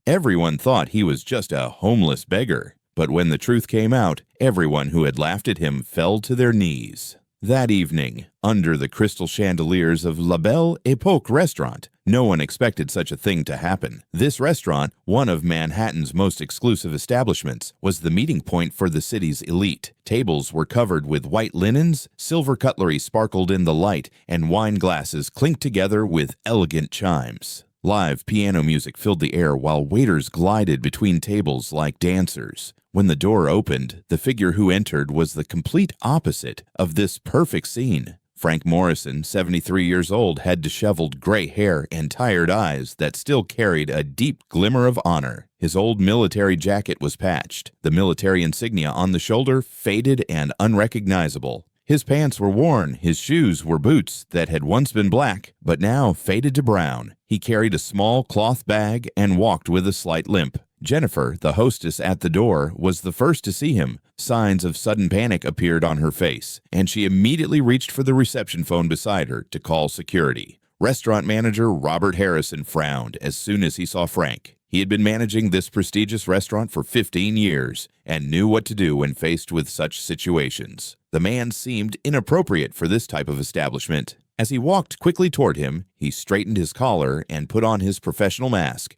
Everyone thought he was just a homeless beggar, but when the truth came out, everyone who had laughed at him fell to their knees. That evening, under the crystal chandeliers of La Belle Époque restaurant, no one expected such a thing to happen. This restaurant, one of Manhattan's most exclusive establishments, was the meeting point for the city's elite. Tables were covered with white linens, silver cutlery sparkled in the light, and wine glasses clinked together with elegant chimes. Live piano music filled the air while waiters glided between tables like dancers. When the door opened, the figure who entered was the complete opposite of this perfect scene. Frank Morrison, 73 years old, had disheveled gray hair and tired eyes that still carried a deep glimmer of honor. His old military jacket was patched, the military insignia on the shoulder faded and unrecognizable. His pants were worn, his shoes were boots that had once been black, but now faded to brown. He carried a small cloth bag and walked with a slight limp. Jennifer, the hostess at the door, was the first to see him. Signs of sudden panic appeared on her face, and she immediately reached for the reception phone beside her to call security. Restaurant manager Robert Harrison frowned as soon as he saw Frank. He had been managing this prestigious restaurant for 15 years and knew what to do when faced with such situations. The man seemed inappropriate for this type of establishment. As he walked quickly toward him, he straightened his collar and put on his professional mask.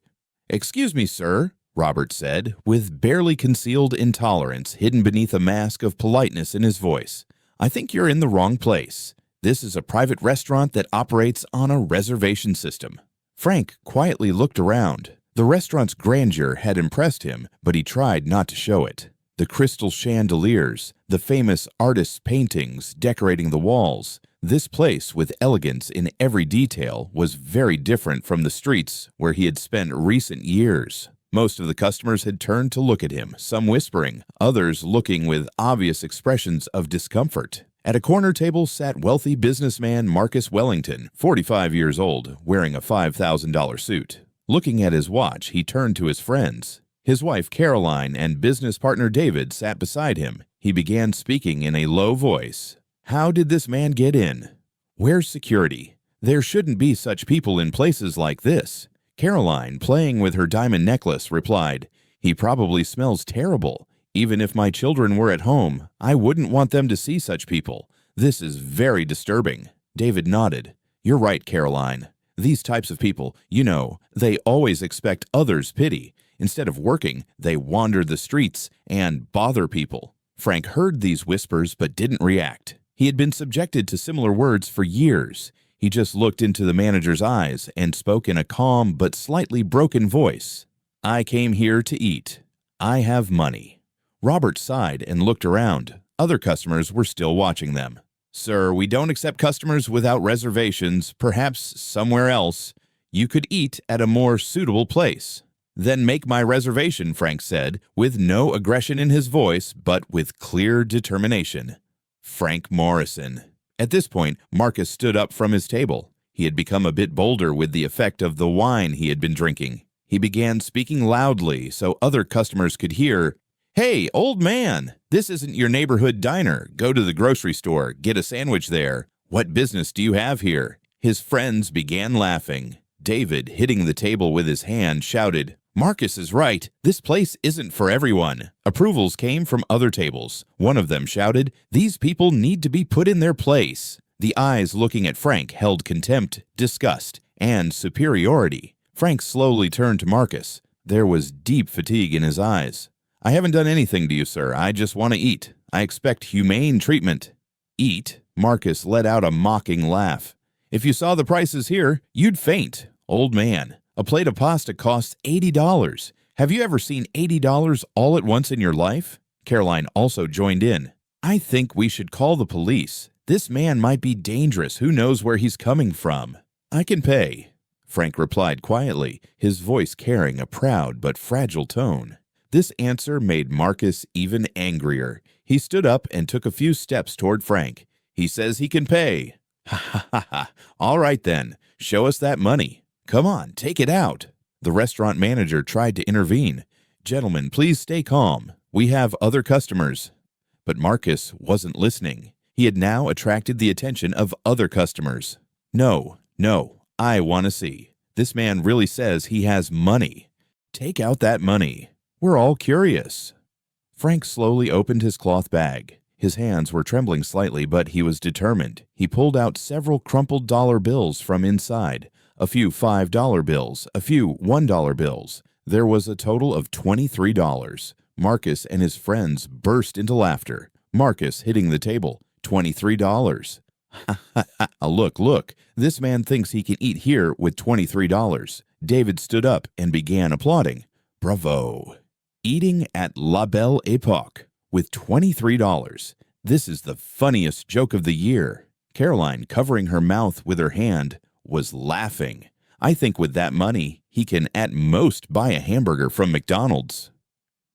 "Excuse me, sir," Robert said, with barely concealed intolerance hidden beneath a mask of politeness in his voice. "I think you're in the wrong place. This is a private restaurant that operates on a reservation system." Frank quietly looked around. The restaurant's grandeur had impressed him, but he tried not to show it. The crystal chandeliers, the famous artists' paintings decorating the walls. This place, with elegance in every detail, was very different from the streets where he had spent recent years. Most of the customers had turned to look at him, some whispering, others looking with obvious expressions of discomfort. At a corner table sat wealthy businessman Marcus Wellington, 45 years old, wearing a $5,000 suit. Looking at his watch, he turned to his friends. His wife Caroline and business partner David sat beside him. He began speaking in a low voice. "How did this man get in? Where's security? There shouldn't be such people in places like this." Caroline, playing with her diamond necklace, replied, "He probably smells terrible. Even if my children were at home, I wouldn't want them to see such people. This is very disturbing." David nodded. "You're right, Caroline. These types of people, they always expect others' pity. Instead of working, they wander the streets and bother people." Frank heard these whispers but didn't react. He had been subjected to similar words for years. He just looked into the manager's eyes and spoke in a calm but slightly broken voice. "I came here to eat. I have money." Robert sighed and looked around. Other customers were still watching them. "Sir, we don't accept customers without reservations, perhaps somewhere else. You could eat at a more suitable place." "Then make my reservation," Frank said, with no aggression in his voice, but with clear determination. Frank Morrison. At this point, Marcus stood up from his table. He had become a bit bolder with the effect of the wine he had been drinking. He began speaking loudly so other customers could hear. "Hey, old man, this isn't your neighborhood diner. Go to the grocery store, get a sandwich there. What business do you have here?" His friends began laughing. David, hitting the table with his hand, shouted, "Marcus is right. This place isn't for everyone." Approvals came from other tables. One of them shouted, "These people need to be put in their place." The eyes looking at Frank held contempt, disgust, and superiority. Frank slowly turned to Marcus. There was deep fatigue in his eyes. "I haven't done anything to you, sir. I just want to eat. I expect humane treatment." "Eat?" Marcus let out a mocking laugh. "If you saw the prices here, you'd faint. Old man, a plate of pasta costs $80. Have you ever seen $80 all at once in your life?" Caroline also joined in. "I think we should call the police. This man might be dangerous. Who knows where he's coming from?" "I can pay," Frank replied quietly, his voice carrying a proud but fragile tone. This answer made Marcus even angrier. He stood up and took a few steps toward Frank. "He says he can pay." "Ha ha ha ha. All right then. Show us that money. Come on, take it out." The restaurant manager tried to intervene. "Gentlemen, please stay calm. We have other customers." But Marcus wasn't listening. He had now attracted the attention of other customers. No, I want to see. This man really says he has money. Take out that money. We're all curious." Frank slowly opened his cloth bag. His hands were trembling slightly, but he was determined. He pulled out several crumpled dollar bills from inside, a few $5 bills, a few $1 bills. There was a total of $23. Marcus and his friends burst into laughter. Marcus hitting the table. $23. "Ha ha ha, look, this man thinks he can eat here with $23. David stood up and began applauding. Bravo. Eating at La Belle Époque with $23. This is the funniest joke of the year. Caroline, covering her mouth with her hand, was laughing. I think with that money, he can at most buy a hamburger from McDonald's.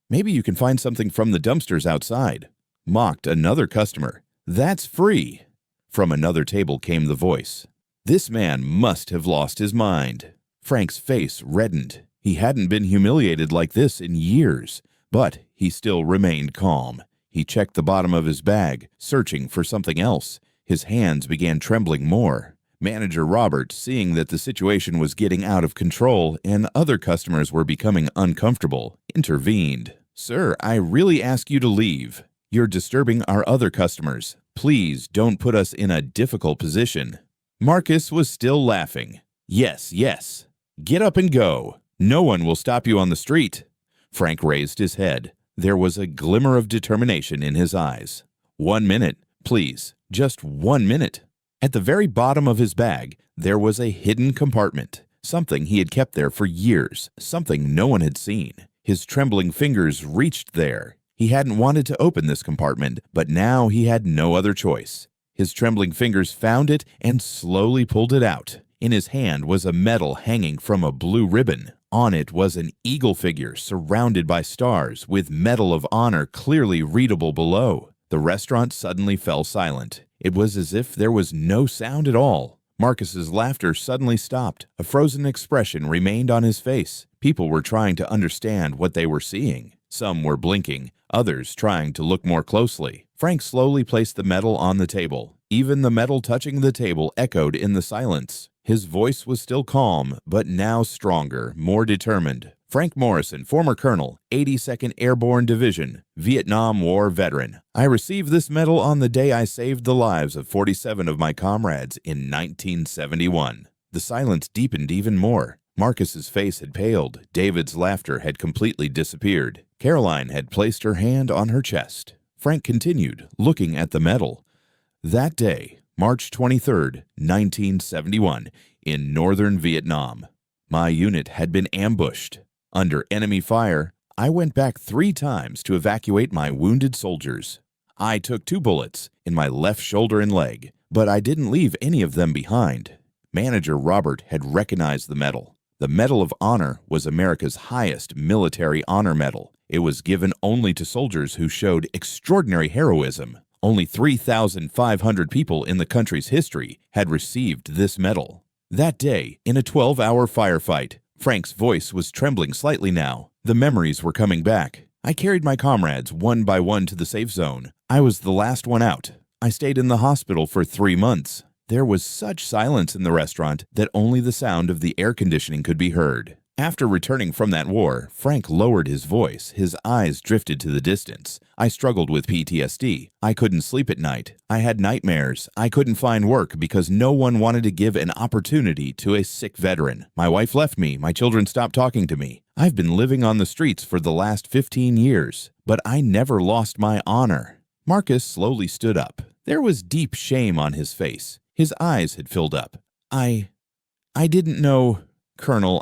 Maybe you can find something from the dumpsters outside. Mocked another customer. That's free. From another table came the voice. This man must have lost his mind. Frank's face reddened. He hadn't been humiliated like this in years, but he still remained calm. He checked the bottom of his bag, searching for something else. His hands began trembling more. Manager Robert, seeing that the situation was getting out of control and other customers were becoming uncomfortable, intervened. "Sir, I really ask you to leave. You're disturbing our other customers. Please don't put us in a difficult position." Marcus was still laughing. Yes. Get up and go. No one will stop you on the street." Frank raised his head. There was a glimmer of determination in his eyes. 1 minute, please. Just 1 minute. At the very bottom of his bag, there was a hidden compartment. Something he had kept there for years. Something no one had seen. His trembling fingers reached there. He hadn't wanted to open this compartment, but now he had no other choice. His trembling fingers found it and slowly pulled it out. In his hand was a medal hanging from a blue ribbon. On it was an eagle figure surrounded by stars, with Medal of Honor clearly readable below. The restaurant suddenly fell silent. It was as if there was no sound at all. Marcus's laughter suddenly stopped. A frozen expression remained on his face. People were trying to understand what they were seeing. Some were blinking, others trying to look more closely. Frank slowly placed the medal on the table. Even the metal touching the table echoed in the silence. His voice was still calm, but now stronger, more determined. Frank Morrison, former colonel, 82nd Airborne Division, Vietnam War veteran. I received this medal on the day I saved the lives of 47 of my comrades in 1971. The silence deepened even more. Marcus's face had paled. David's laughter had completely disappeared. Caroline had placed her hand on her chest. Frank continued, looking at the medal. That day, March 23, 1971, in northern Vietnam. My unit had been ambushed. Under enemy fire, I went back 3 times to evacuate my wounded soldiers. I took 2 bullets in my left shoulder and leg, but I didn't leave any of them behind. Manager Robert had recognized the medal. The Medal of Honor was America's highest military honor medal. It was given only to soldiers who showed extraordinary heroism. Only 3,500 people in the country's history had received this medal. That day, in a 12-hour firefight, Frank's voice was trembling slightly now. The memories were coming back. I carried my comrades one by one to the safe zone. I was the last one out. I stayed in the hospital for 3 months. There was such silence in the restaurant that only the sound of the air conditioning could be heard. After returning from that war, Frank lowered his voice. His eyes drifted to the distance. I struggled with PTSD. I couldn't sleep at night. I had nightmares. I couldn't find work because no one wanted to give an opportunity to a sick veteran. My wife left me. My children stopped talking to me. I've been living on the streets for the last 15 years, but I never lost my honor. Marcus slowly stood up. There was deep shame on his face. His eyes had filled up. I didn't know, Colonel,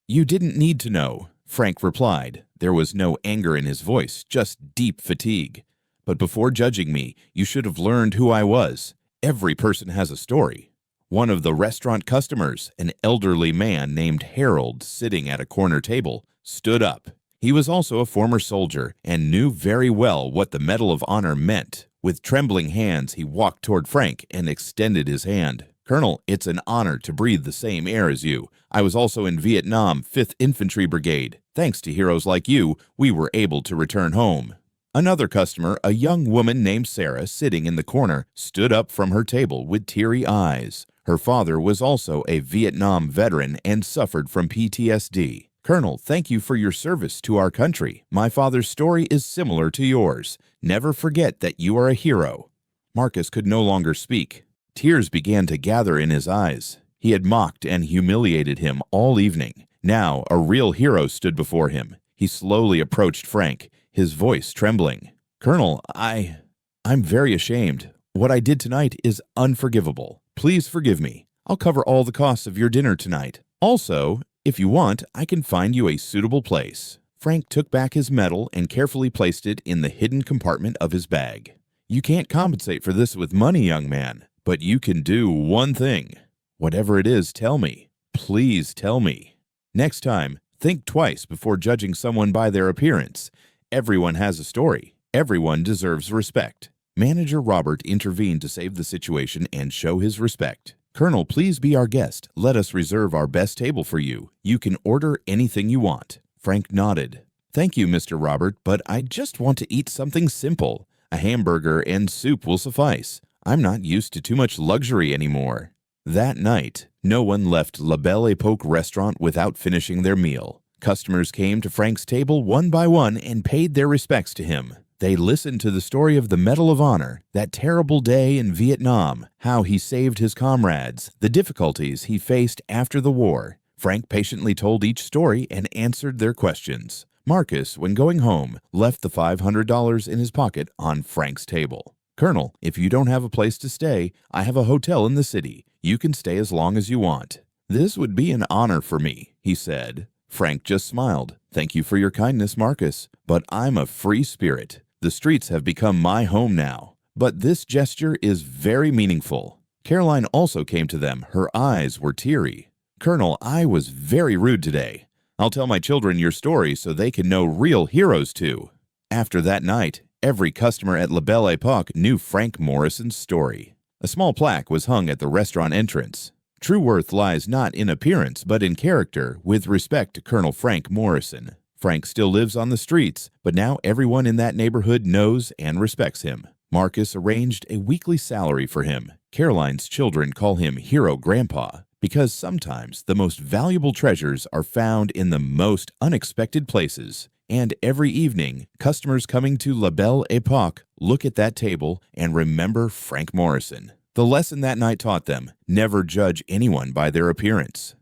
You didn't need to know, Frank replied. There was no anger in his voice, just deep fatigue. But before judging me, you should have learned who I was. Every person has a story. One of the restaurant customers, an elderly man named Harold, sitting at a corner table, stood up. He was also a former soldier and knew very well what the Medal of Honor meant. With trembling hands, he walked toward Frank and extended his hand. Colonel, it's an honor to breathe the same air as you. I was also in Vietnam, 5th Infantry Brigade. Thanks to heroes like you, we were able to return home. Another customer, a young woman named Sarah, sitting in the corner, stood up from her table with teary eyes. Her father was also a Vietnam veteran and suffered from PTSD. Colonel, thank you for your service to our country. My father's story is similar to yours. Never forget that you are a hero. Marcus could no longer speak. Tears began to gather in his eyes. He had mocked and humiliated him all evening. Now a real hero stood before him. He slowly approached Frank, his voice trembling. Colonel, I'm very ashamed. What I did tonight is unforgivable. Please forgive me. I'll cover all the costs of your dinner tonight. Also, if you want, I can find you a suitable place. Frank took back his medal and carefully placed it in the hidden compartment of his bag. You can't compensate for this with money, young man, but you can do one thing. Whatever it is, tell me. Please tell me. Next time, think twice before judging someone by their appearance. Everyone has a story. Everyone deserves respect. Manager Robert intervened to save the situation and show his respect. Colonel, please be our guest. Let us reserve our best table for you. You can order anything you want. Frank nodded. Thank you, Mr. Robert, but I just want to eat something simple. A hamburger and soup will suffice. I'm not used to too much luxury anymore. That night, no one left La Belle Époque restaurant without finishing their meal. Customers came to Frank's table one by one and paid their respects to him. They listened to the story of the Medal of Honor, that terrible day in Vietnam, how he saved his comrades, the difficulties he faced after the war. Frank patiently told each story and answered their questions. Marcus, when going home, left the $500 in his pocket on Frank's table. Colonel, if you don't have a place to stay, I have a hotel in the city. You can stay as long as you want. This would be an honor for me, he said. Frank just smiled. Thank you for your kindness, Marcus, but I'm a free spirit. The streets have become my home now. But this gesture is very meaningful. Caroline also came to them. Her eyes were teary. Colonel, I was very rude today. I'll tell my children your story so they can know real heroes too. After that night, every customer at La Belle Époque knew Frank Morrison's story. A small plaque was hung at the restaurant entrance. True worth lies not in appearance but in character, with respect to Colonel Frank Morrison. Frank still lives on the streets, but now everyone in that neighborhood knows and respects him. Marcus arranged a weekly salary for him. Caroline's children call him Hero Grandpa, because sometimes the most valuable treasures are found in the most unexpected places. And every evening, customers coming to La Belle Époque look at that table and remember Frank Morrison. The lesson that night taught them, never judge anyone by their appearance.